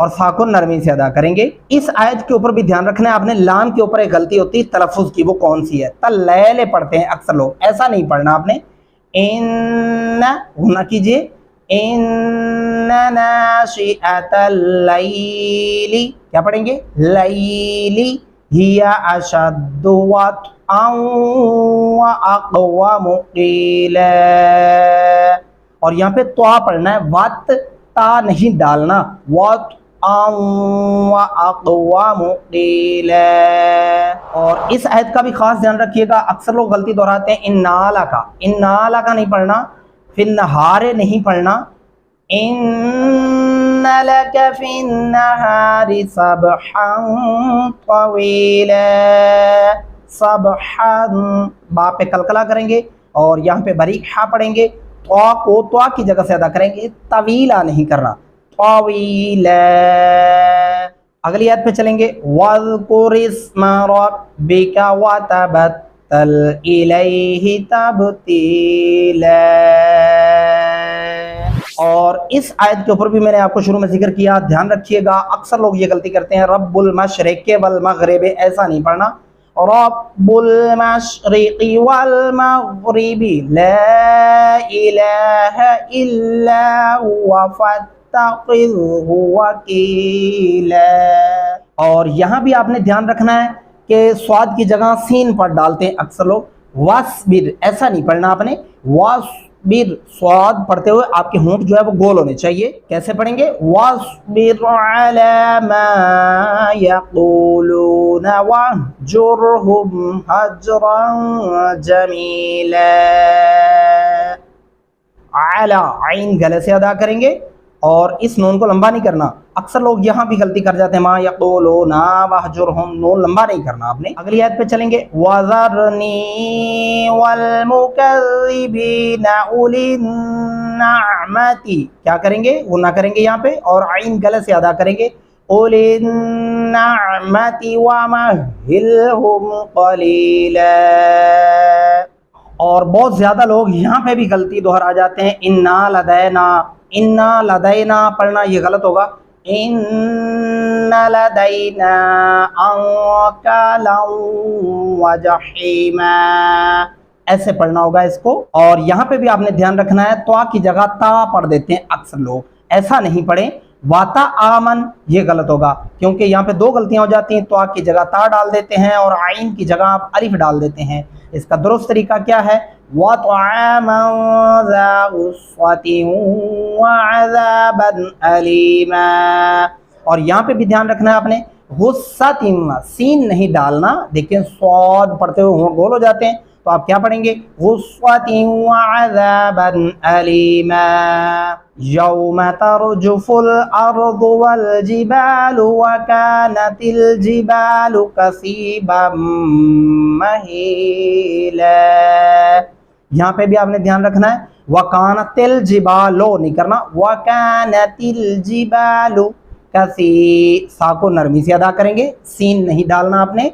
اور فا کو نرمی سے ادا کریں گے۔ اس آیت کے اوپر بھی دھیان رکھنا ہے، آپ نے لام کے اوپر ایک غلطی ہوتی ہے تلفظ کی، وہ کون سی ہے؟ تلیلے پڑھتے ہیں اکثر لوگ، ایسا نہیں پڑھنا آپ نے، ان ہونا کیجئے، ان ناشئۃ اللیل، کیا پڑھیں گے؟ لیلی ہی اشد وطئا واقوم قیلا، اور یہاں پہ طا پڑھنا ہے، وط تا نہیں ڈالنا، وطئا واقوم قیلا۔ اور اس آیت کا بھی خاص دھیان رکھیے گا، اکثر لوگ غلطی دہراتے ہیں انالا کا، انالا کا نہیں پڑھنا، فی النہار نہیں پڑھنا، ان لک فی النہار سبحا طویلا، سبحا با پہ قلقلہ کریں گے اور یہاں پہ بریک ہا پڑھیں گے، طا کو طا کی جگہ سے ادا کریں گے، طویلا نہیں کرنا، طویلا۔ اگلی آیت پہ چلیں گے، وَاذْكُرِ اسْمَ رَبِّكَ وَتَبَتَّلْ إِلَيْهِ تَبْتِيلًا۔ اور اس آیت کے اوپر بھی میں نے آپ کو شروع میں ذکر کیا، دھیان رکھیے گا، اکثر لوگ یہ غلطی کرتے ہیں، رب المشرق والمغرب، ایسا نہیں پڑھنا، رب المشرق والمغرب لا الہ الا هو فاتخذہ وکیلا۔ اور یہاں بھی آپ نے دھیان رکھنا ہے کہ سواد کی جگہ سین پر ڈالتے ہیں اکثر لوگ، واسبر ایسا نہیں پڑھنا آپ نے، واسبر سواد پڑھتے ہوئے آپ کے ہونٹ جو ہے وہ گول ہونے چاہیے، کیسے پڑھیں گے؟ واسبر علی ما یقولون واہجرہم ہجرا جمیلا، اعلی عین گلے سے ادا کریں گے اور اس نون کو لمبا نہیں کرنا، اکثر لوگ یہاں بھی غلطی کر جاتے ہیں، ما یقولون واہجرہم، نون لمبا نہیں کرنا آپ نے۔ اگلی آیت پہ چلیں گے، وَذَرْنِي وَالْمُكَذِّبِينَ أُولِي النَّعْمَةِ، کیا کریں گے؟ وہ نہ کریں گے یہاں پہ اور عین گلے سے ادا کریں گے، أُولِي النَّعْمَةِ وَمَهِّلْهُمْ قَلِيلًا۔ اور بہت زیادہ لوگ یہاں پہ بھی غلطی دہرا جاتے ہیں، اِنَّا لَدَيْنَا، اِنَّا لَدَيْنَا پڑھنا یہ غلط ہوگا، اِنَّ لَدَيْنَا أَنْكَالًا وَجَحِيمًا، ایسے پڑھنا ہوگا اس کو۔ اور یہاں پہ بھی آپ نے دھیان رکھنا ہے، طا کی جگہ تا پڑھ دیتے ہیں اکثر لوگ، ایسا نہیں پڑھیں، واتا آمن یہ غلط ہوگا، کیونکہ یہاں پہ دو غلطیاں ہو جاتی ہیں، طا کی جگہ تا ڈال دیتے ہیں اور عین کی جگہ آپ الف ڈال دیتے ہیں، اس کا درست طریقہ کیا ہے؟ وَطَعَامًا ذَا غُصَّةٍ وَعَذَابًا أَلِيمًا، اور یہاں پہ بھی دھیان رکھنا ہے آپ نے، غصۃ سین نہیں ڈالنا، دیکھیں صاد پڑھتے ہوئے ہونٹ گول ہو جاتے ہیں، تو آپ کیا پڑھیں گے؟ غصۃ وعذابا ألیما، یوم ترجف الارض والجبال وكانت الجبال كثيبا مهيلا، یہاں پہ بھی آپ نے دھیان رکھنا ہے، وَكَانَتِ الْجِبَالُ نہیں کرنا، وَكَانَتِ الْجِبَالُ کسی، سا کو نرمی سے ادا کریں گے، سین نہیں ڈالنا آپ نے،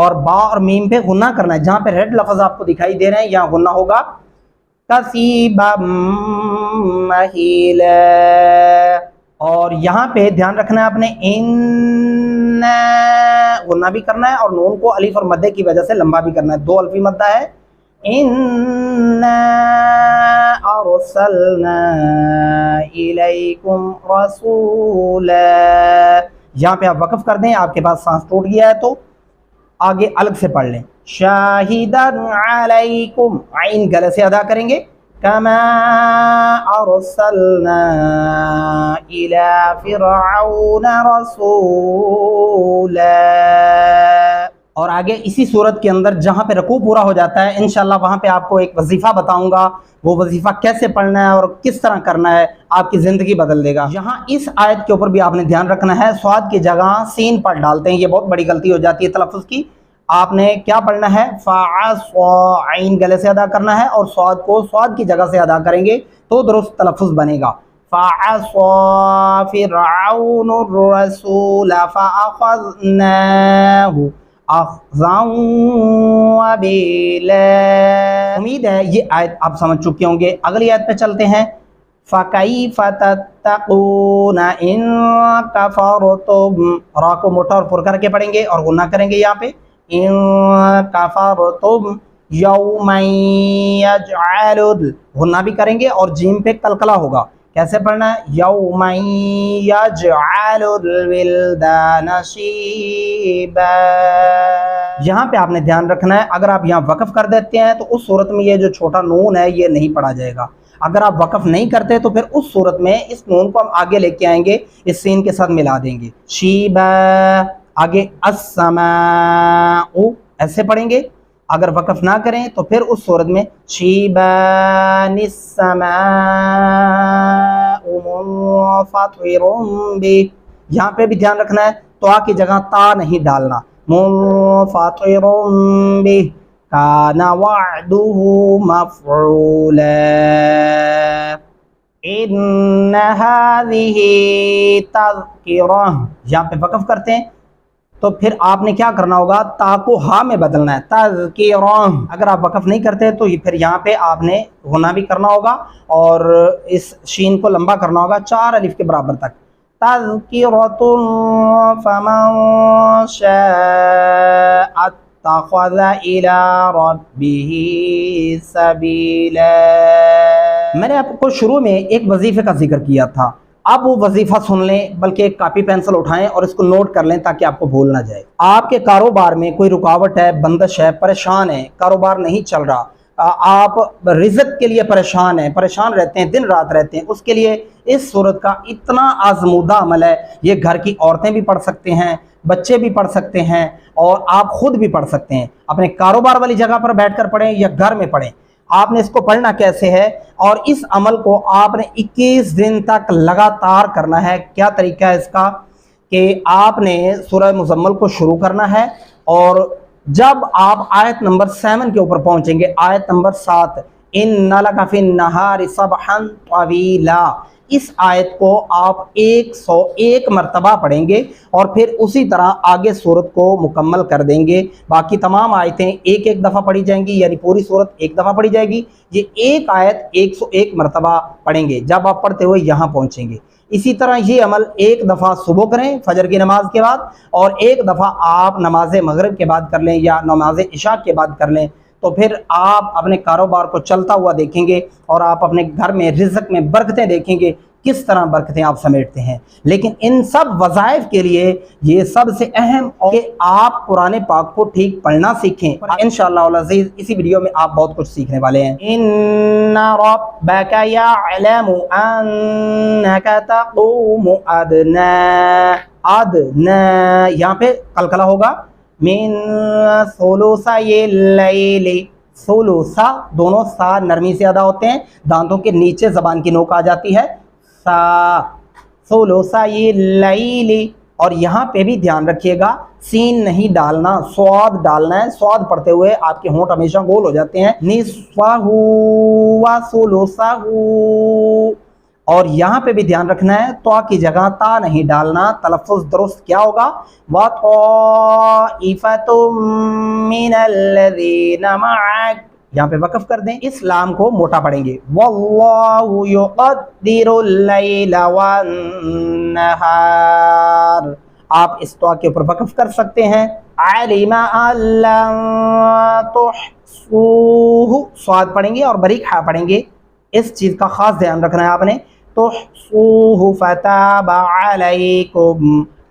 اور با اور میم پہ غنہ کرنا ہے، جہاں پہ ریڈ لفظ آپ کو دکھائی دے رہے ہیں یہاں غنہ ہوگا، کثیبا مہیلا۔ اور یہاں پہ دھیان رکھنا ہے آپ نے، ان غنہ بھی کرنا ہے اور نون کو الف اور مدے کی وجہ سے لمبا بھی کرنا ہے، دو الفی مدہ ہے، اِنَّا أَرْسَلْنَا إِلَيْكُمْ رَسُولًا، یہاں پہ آپ وقف کر دیں، آپ کے پاس سانس ٹوٹ گیا ہے تو آگے الگ سے پڑھ لیں، شَاهِدًا عَلَيْكُمْ عین گلے سے ادا کریں گے، كَمَا أَرْسَلْنَا إِلَى فِرْعَوْنَ رَسُولًا۔ اور آگے اسی صورت کے اندر جہاں پہ رکوع پورا ہو جاتا ہے انشاءاللہ وہاں پہ آپ کو ایک وظیفہ بتاؤں گا، وہ وظیفہ کیسے پڑھنا ہے اور کس طرح کرنا ہے، آپ کی زندگی بدل دے گا۔ یہاں اس آیت کے اوپر بھی آپ نے دھیان رکھنا ہے، سواد کی جگہ سین پر ڈالتے ہیں، یہ بہت بڑی غلطی ہو جاتی ہے تلفظ کی، آپ نے کیا پڑھنا ہے؟ فَعَصَىٰ عین گلے سے ادا کرنا ہے اور سواد کو سواد کی جگہ سے ادا کریں گے تو درست تلفظ بنے گا، فَعَصَىٰ فِرْعَوْنُ الرَّسُولَ فَأَخَذْنَاهُ اخذا وبیلا۔ امید ہے یہ آیت آپ سمجھ چکے ہوں گے۔ اگلی آیت پہ چلتے ہیں، فَكَيْفَ تَتَّقُونَ إِن كَفَرْتُمْ، را کو موٹا اور پر کر کے پڑھیں گے اور غنہ کریں گے یہاں پہ، إِن كَفَرْتُمْ يَوْمًا يَجْعَلُ، غنہ بھی کریں گے اور جیم پہ قلقلہ ہوگا. کیسے پڑھنا ہے؟ يَوْمًا يَجْعَلُ الْوِلْدَانَ شِيبًا. یہاں پہ آپ نے دھیان رکھنا ہے، اگر آپ یہاں وقف کر دیتے ہیں تو اس صورت میں یہ جو چھوٹا نون ہے یہ نہیں پڑھا جائے گا. اگر آپ وقف نہیں کرتے تو پھر اس صورت میں اس نون کو ہم آگے لے کے آئیں گے، اس سین کے ساتھ ملا دیں گے. شیبا، آگے السماء ایسے پڑھیں گے. اگر وقف نہ کریں تو پھر اس صورت میں شیبان السماء منفطر بہ. یہاں پہ بھی دھیان رکھنا ہے، تو آ کی جگہ تا نہیں ڈالنا. منفطر بہ کان وعدہ مفعولا. ان هذه تذکرہ، یہاں پہ وقف کرتے ہیں تو پھر آپ نے کیا کرنا ہوگا، تا کو ہا میں بدلنا ہے، تذکرہ. اگر آپ وقف نہیں کرتے تو پھر یہاں پہ آپ نے غنہ بھی کرنا ہوگا اور اس شین کو لمبا کرنا ہوگا 4 الف کے برابر تک. تذکرۃ فمن شاء اتخذ الی ربہ سبیلا. میں نے آپ کو شروع میں ایک وظیفے کا ذکر کیا تھا، اب وہ وظیفہ سن لیں، بلکہ ایک کاپی پینسل اٹھائیں اور اس کو نوٹ کر لیں تاکہ آپ کو بھول نہ جائے. آپ کے کاروبار میں کوئی رکاوٹ ہے، بندش ہے، پریشان ہے، کاروبار نہیں چل رہا، آپ رزق کے لیے پریشان ہیں، پریشان رہتے ہیں، دن رات رہتے ہیں، اس کے لیے اس صورت کا اتنا آزمودہ عمل ہے. یہ گھر کی عورتیں بھی پڑھ سکتے ہیں، بچے بھی پڑھ سکتے ہیں اور آپ خود بھی پڑھ سکتے ہیں. اپنے کاروبار والی جگہ پر بیٹھ کر پڑھیں یا گھر میں پڑھیں. آپ نے اس کو پڑھنا کیسے ہے، اور اس عمل کو آپ نے 21 دن تک لگاتار کرنا ہے. کیا طریقہ ہے اس کا، کہ آپ نے سورہ مزمل کو شروع کرنا ہے اور جب آپ آیت نمبر 7 کے اوپر پہنچیں گے، آیت نمبر 7، ان لک فی النہار سبحا طویلا، اس آیت کو آپ 101 مرتبہ پڑھیں گے اور پھر اسی طرح آگے سورت کو مکمل کر دیں گے. باقی تمام آیتیں ایک ایک دفعہ پڑھی جائیں گی، یعنی پوری سورت ایک دفعہ پڑھی جائے گی. یہ ایک آیت 101 مرتبہ پڑھیں گے جب آپ پڑھتے ہوئے یہاں پہنچیں گے. اسی طرح یہ عمل ایک دفعہ صبح کریں فجر کی نماز کے بعد، اور ایک دفعہ آپ نماز مغرب کے بعد کر لیں یا نماز عشاء کے بعد کر لیں. تو پھر آپ اپنے کاروبار کو چلتا ہوا دیکھیں گے اور آپ اپنے گھر میں رزق میں برکتیں دیکھیں گے، کس طرح برکتیں آپ سمیٹتے ہیں. لیکن ان سب وظائف کے لیے یہ سب سے اہم کہ آپ قرآن پاک کو ٹھیک پڑھنا سیکھیں. انشاءاللہ العزیز اسی ویڈیو میں آپ بہت کچھ سیکھنے والے ہیں. ان ربک یعلم انک تقوم ادنی، یہاں پہ قلقلہ ہوگا، من ثلثی اللیل، ثلثا دونوں سا نرمی سے ادا ہوتے ہیں، دانتوں کے نیچے زبان کی نوک آ جاتی ہے، سا ثلثی اللیل. اور یہاں پہ بھی دھیان رکھیے گا، سین نہیں ڈالنا، سواد ڈالنا ہے. سواد پڑھتے ہوئے آپ کے ہونٹ ہمیشہ گول ہو جاتے ہیں. نصفہ و ثلثہ، اور یہاں پہ بھی دھیان رکھنا ہے، تو کی جگہ تا نہیں ڈالنا. تلفظ درست کیا ہوگا، وَطَائِفَةٌ مِّنَ الَّذِينَ مَعَكَ، یہاں پہ وقف کر دیں، اس لام کو موٹا پڑھیں گے. وَاللَّهُ يُقَدِّرُ اللَّيْلَ وَالنَّهَارَ، آپ اس تو کے اوپر وقف کر سکتے ہیں. عَلِمَ أَن لَّن تُحْصُوهُ، سواد پڑھیں گے اور بریک ہا پڑھیں گے. اس چیز کا خاص دھیان رکھنا ہے آپ نے. تُحْصُوهُ فَتَابَ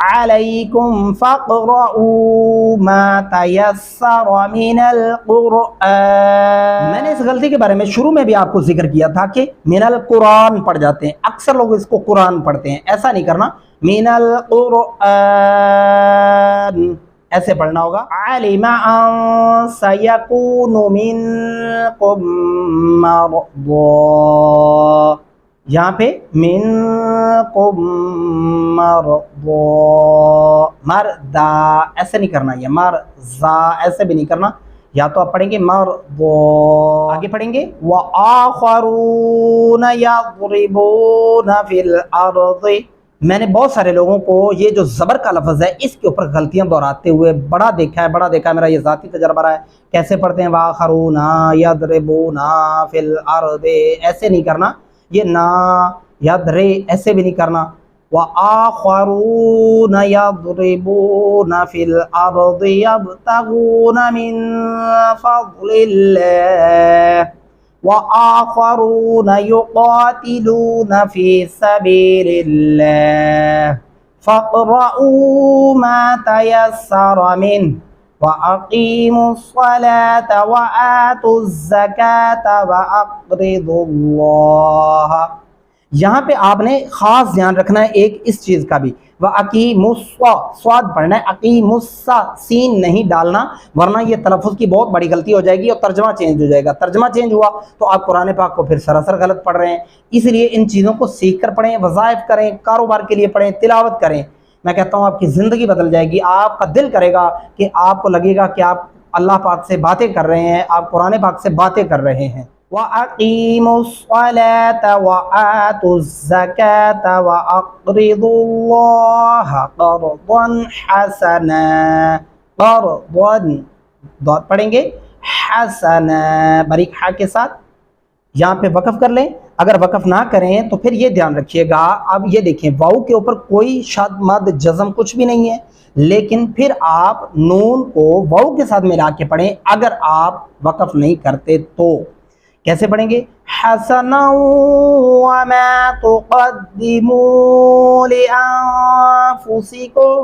عَلَيْكُمْ فَاقْرَؤُوا مَا تَيَسَّرَ مِنَ الْقُرْآنِ. میں نے اس غلطی کے بارے میں شروع میں بھی آپ کو ذکر کیا تھا کہ من القرآن پڑھ جاتے ہیں، اکثر لوگ اس کو قرآن پڑھتے ہیں، ایسا نہیں کرنا. من القرآن ایسے پڑھنا ہوگا. عَلِمَ أَن سَيَكُونُ مِنكُم مَّرْضَىٰ، یہاں پہ منکم مرضا، مرضا ایسے نہیں کرنا، یہ مرضا ایسے بھی نہیں کرنا. یا تو آپ پڑھیں گے مرضا، آگے پڑھیں گے وآخرون یضربون فی الارض. میں نے بہت سارے لوگوں کو یہ جو زبر کا لفظ ہے اس کے اوپر غلطیاں دہراتے ہوئے بڑا دیکھا ہے، میرا یہ ذاتی تجربہ رہا ہے. کیسے پڑھتے ہیں، وآخرون یضربون فی الارض، ایسے نہیں کرنا. یہ نا یدرے ایسے بھی نہیں کرنا. وآخرون یضربون فی الارض یبتغون من فضل اللہ وآخرون یقاتلون فی سبیل اللہ فاقرؤوا ما تیسر منہ وَأَقِيمُوا الصَّلَاةَ وَآتُوا الزَّكَاةَ وَأَقْرِضُوا اللَّهَ. یہاں پہ آپ نے خاص دھیان رکھنا ہے ایک اس چیز کا بھی. وَأَقِيمُوا صاد پڑھنا ہے, اقیموا سین نہیں ڈالنا, ورنہ یہ تلفظ کی بہت بڑی غلطی ہو جائے گی اور ترجمہ چینج ہو جائے گا. ترجمہ چینج ہوا تو آپ قرآن پاک کو پھر سراسر غلط پڑھ رہے ہیں. اس لیے ان چیزوں کو سیکھ کر پڑھیں, وظائف کریں, کاروبار کے لیے پڑھیں, تلاوت کریں. میں کہتا ہوں آپ کی زندگی بدل جائے گی. آپ کا دل کرے گا کہ آپ کو لگے گا کہ آپ اللہ پاک سے باتیں کر رہے ہیں, آپ قرآن پاک سے باتیں کر رہے ہیں. وَأَقِيمُوا الصَّلَاةَ وَآتُوا الزَّكَاةَ وَأَقْرِضُوا اللَّهَ قَرْضًا حَسَنًا. قرضًا پڑھیں گے حسنا باریک ہا کے ساتھ. یہاں پہ وقف کر لیں. اگر وقف نہ کریں تو پھر یہ دھیان رکھیے گا, اب یہ دیکھیں واؤ کے اوپر کوئی شد مد جزم کچھ بھی نہیں ہے, لیکن پھر آپ نون کو واؤ کے ساتھ ملا کے پڑھیں. اگر آپ وقف نہیں کرتے تو کیسے پڑھیں گے؟ حسنا وما تقدموا لانفسکم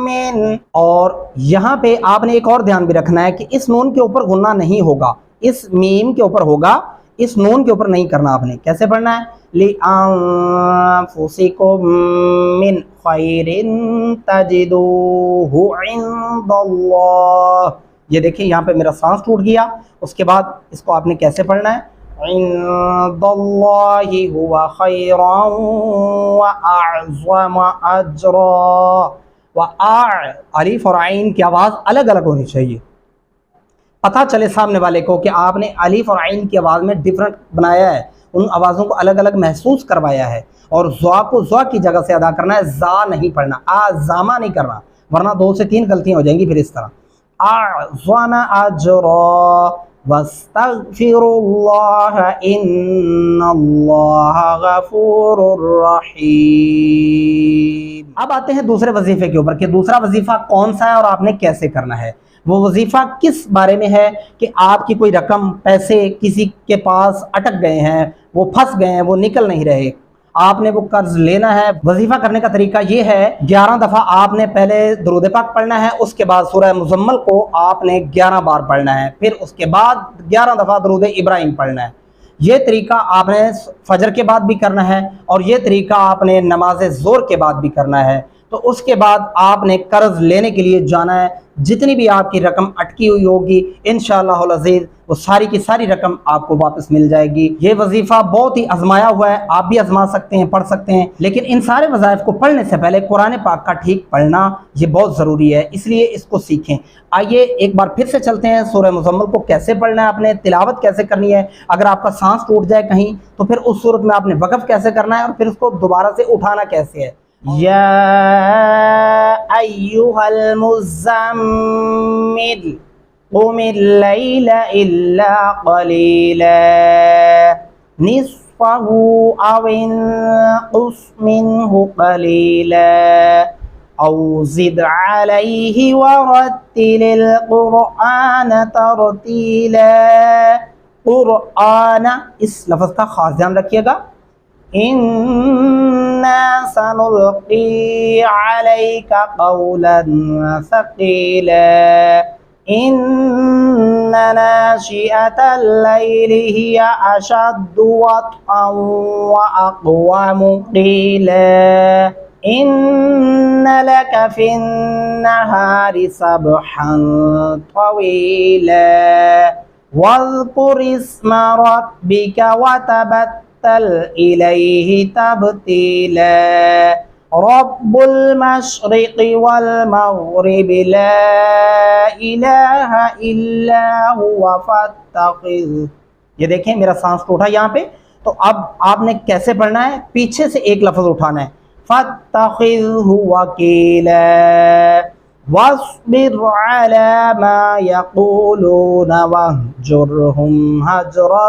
من. اور یہاں پہ آپ نے ایک اور دھیان بھی رکھنا ہے کہ اس نون کے اوپر غنہ نہیں ہوگا, اس میم کے اوپر ہوگا, اس نون کے اوپر نہیں کرنا. آپ نے کیسے پڑھنا ہے؟ لِأَنفُسِكُم مِّنْ خَيْرٍ تَجِدُوهُ عِندَ اللَّهِ. یہ دیکھیں یہاں پہ میرا سانس ٹوٹ گیا. اس کے بعد اس کو آپ نے کیسے پڑھنا ہے؟ عِندَ اللَّهِ هُوَ خَيْرًا وَأَعْظَمَ أَجْرًا. الف اور عین کی آواز الگ الگ ہونی چاہیے. پتہ چلے سامنے والے کو کہ آپ نے الف اور عین کی آواز میں ڈیفرنٹ بنایا ہے, ان آوازوں کو الگ الگ محسوس کروایا ہے. اور زوا کو زوا کی جگہ سے ادا کرنا ہے, زا نہیں پڑھنا, آزامہ نہیں کرنا, ورنہ 2 سے 3 غلطیاں ہو جائیں گی. پھر اس طرح اعظم اجرا واستغفروا اللہ ان اللہ غفور رحیم. اب آتے ہیں دوسرے وظیفے کے اوپر کہ دوسرا وظیفہ کون سا ہے اور آپ نے کیسے کرنا ہے. وہ وظیفہ کس بارے میں ہے کہ آپ کی کوئی رقم, پیسے کسی کے پاس اٹک گئے ہیں, وہ پھنس گئے ہیں, وہ نکل نہیں رہے, آپ نے وہ قرض لینا ہے. وظیفہ کرنے کا طریقہ یہ ہے, 11 دفعہ آپ نے پہلے درود پاک پڑھنا ہے, اس کے بعد سورہ مزمل کو آپ نے 11 بار پڑھنا ہے, پھر اس کے بعد 11 دفعہ درود ابراہیم پڑھنا ہے. یہ طریقہ آپ نے فجر کے بعد بھی کرنا ہے اور یہ طریقہ آپ نے نماز ظہر کے بعد بھی کرنا ہے. تو اس کے بعد آپ نے قرض لینے کے لیے جانا ہے. جتنی بھی آپ کی رقم اٹکی ہوئی ہوگی انشاءاللہ العزیز وہ ساری کی ساری رقم آپ کو واپس مل جائے گی. یہ وظیفہ بہت ہی آزمایا ہوا ہے, آپ بھی آزما سکتے ہیں, پڑھ سکتے ہیں, لیکن ان سارے وظائف کو پڑھنے سے پہلے قرآن پاک کا ٹھیک پڑھنا یہ بہت ضروری ہے, اس لیے اس کو سیکھیں. آئیے ایک بار پھر سے چلتے ہیں, سورہ مزمل کو کیسے پڑھنا ہے, آپ نے تلاوت کیسے کرنی ہے, اگر آپ کا سانس ٹوٹ جائے کہیں تو پھر اس صورت میں آپ نے وقف کیسے کرنا ہے اور پھر اس کو دوبارہ سے اٹھانا کیسے ہے. یا ایھا المزمل قم اللیل الا قلیلا نصفه او انقص منه قلیلا او زد علیہ ورتل القرآن ترتیلا. قرآن اس لفظ کا خاص دھیان رکھیے گا. اِنَّا سَنُلْقِي عَلَيْكَ قَوْلًا ثَقِيلًا إِنَّ نَاشِئَةَ اللَّيْلِ هِيَ أَشَدُّ وَطْئًا وَأَقْوَمُ قِيلًا إِنَّ لَكَ فِي النَّهَارِ سَبْحًا طَوِيلًا وَاذْكُرِ اسْمَ رَبِّكَ وَتَبَتَّلْ إِلَيْهِ تَبْتِيلًا رَبُّ الْمَشْرِقِ وَالْمَغْرِبِ لَا إِلَٰهَ إِلَّا هُوَ فَاتَّخِذْهُ. یہ دیکھیں میرا سانس ٹوٹا یہاں پہ, تو اب آپ نے کیسے پڑھنا ہے, پیچھے سے ایک لفظ اٹھانا ہے, فَاتَّخِذْهُ وَكِيلًا وَاصْبِرْ عَلَى مَا يَقُولُونَ وَاهْجُرْهُمْ هَجْرًا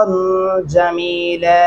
جَمِيلًا.